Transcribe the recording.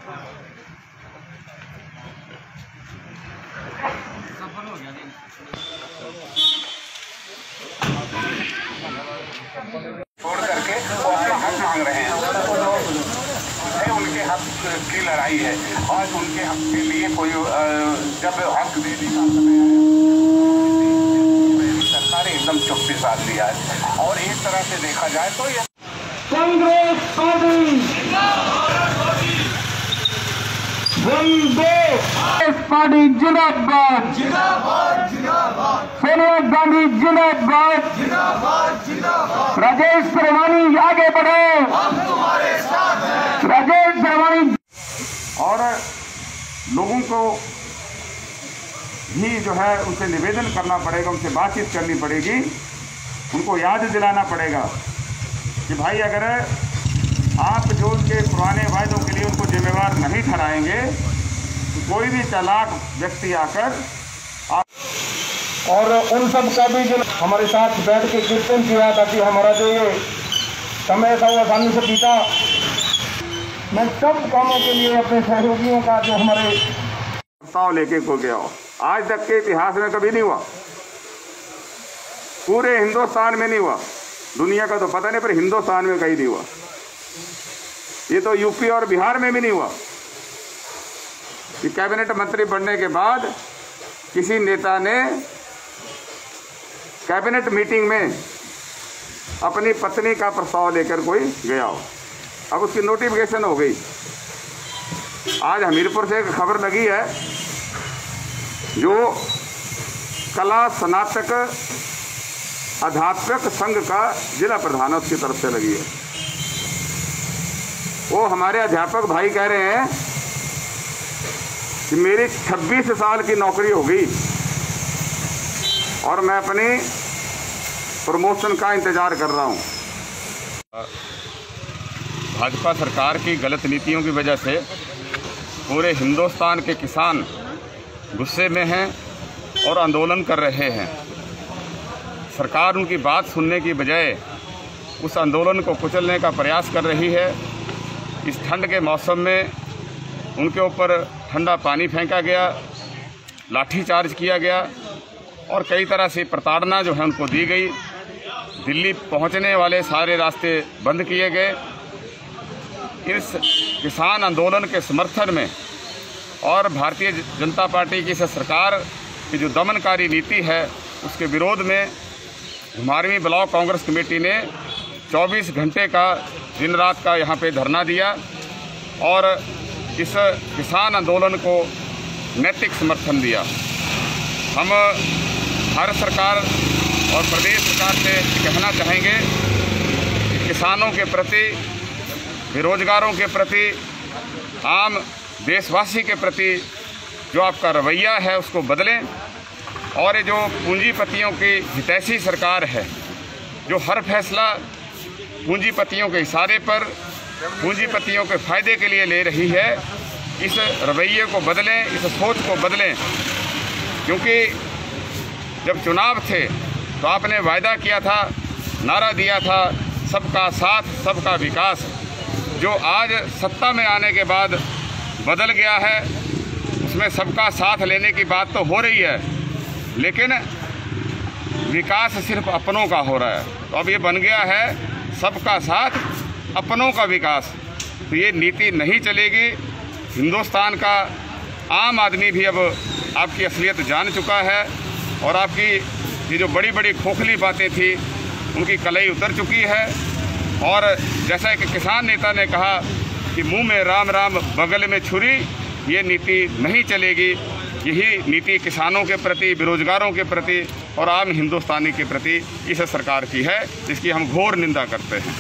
छोड़ करके वो अपना हक मांग रहे हैं। उनके हक की लड़ाई है। आज उनके हक के लिए कोई जब हक देने का समय आया, सरकार एकदम चुप्पी साध लिया है। और एक तरह से देखा जाए तो ये कांग्रेस पार्टी जिंदाबाद, सोनिया गांधी जिंदाबाद, राजेश परवानी आगे बढ़ो, राजेश परवानी। और लोगों को भी जो है उनसे निवेदन करना पड़ेगा, उनसे बातचीत करनी पड़ेगी, उनको याद दिलाना पड़ेगा कि भाई अगर आप जो उनके पुराने वायदों के लिए उनको जिम्मेवार नहीं ठहराएंगे तो कोई भी चालाक व्यक्ति आकर और उन सब का भी जो हमारे साथ बैठ के कीर्तन किया ताकि हमारा जो ये समय था वो आसानी से बीता। मैं सब कामों के लिए अपने सहयोगियों का जो हमारे प्रस्ताव लेके को गया हो, आज तक के इतिहास में कभी नहीं हुआ, पूरे हिंदुस्तान में नहीं हुआ, दुनिया का तो पता नहीं पर हिंदुस्तान में कहीं नहीं हुआ। ये तो यूपी और बिहार में भी नहीं हुआ कि कैबिनेट मंत्री बनने के बाद किसी नेता ने कैबिनेट मीटिंग में अपनी पत्नी का प्रस्ताव लेकर कोई गया हो। अब उसकी नोटिफिकेशन हो गई। आज हमीरपुर से एक खबर लगी है, जो कला स्नातक अध्यापक संघ का जिला प्रधान उसकी तरफ से लगी है। वो हमारे अध्यापक भाई कह रहे हैं कि मेरी 26 साल की नौकरी हो गई और मैं अपनी प्रमोशन का इंतजार कर रहा हूं। भाजपा सरकार की गलत नीतियों की वजह से पूरे हिंदुस्तान के किसान गुस्से में हैं और आंदोलन कर रहे हैं। सरकार उनकी बात सुनने की बजाय उस आंदोलन को कुचलने का प्रयास कर रही है। इस ठंड के मौसम में उनके ऊपर ठंडा पानी फेंका गया, लाठीचार्ज किया गया और कई तरह से प्रताड़ना जो है उनको दी गई। दिल्ली पहुंचने वाले सारे रास्ते बंद किए गए। इस किसान आंदोलन के समर्थन में और भारतीय जनता पार्टी की सरकार की जो दमनकारी नीति है उसके विरोध में 12वीं ब्लॉक कांग्रेस कमेटी ने 24 घंटे का दिन रात का यहाँ पे धरना दिया और इस किसान आंदोलन को नैतिक समर्थन दिया। हम भारत सरकार और प्रदेश सरकार से कहना चाहेंगे कि किसानों के प्रति, बेरोजगारों के प्रति, आम देशवासी के प्रति जो आपका रवैया है उसको बदलें। और ये जो पूंजीपतियों की हितैषी सरकार है, जो हर फैसला पूंजीपतियों के इशारे पर, पूंजीपतियों के फ़ायदे के लिए ले रही है, इस रवैये को बदलें, इस सोच को बदलें। क्योंकि जब चुनाव थे तो आपने वायदा किया था, नारा दिया था, सबका साथ सबका विकास, जो आज सत्ता में आने के बाद बदल गया है। उसमें सबका साथ लेने की बात तो हो रही है, लेकिन विकास सिर्फ अपनों का हो रहा है। तो अब ये बन गया है सबका साथ अपनों का विकास। तो ये नीति नहीं चलेगी। हिंदुस्तान का आम आदमी भी अब आपकी असलियत जान चुका है और आपकी ये जो बड़ी बड़ी खोखली बातें थी उनकी कलई उतर चुकी है। और जैसा कि किसान नेता ने कहा कि मुंह में राम राम बगल में छुरी, ये नीति नहीं चलेगी। यही नीति किसानों के प्रति, बेरोजगारों के प्रति और आम हिंदुस्तानी के प्रति इस सरकार की है, जिसकी हम घोर निंदा करते हैं।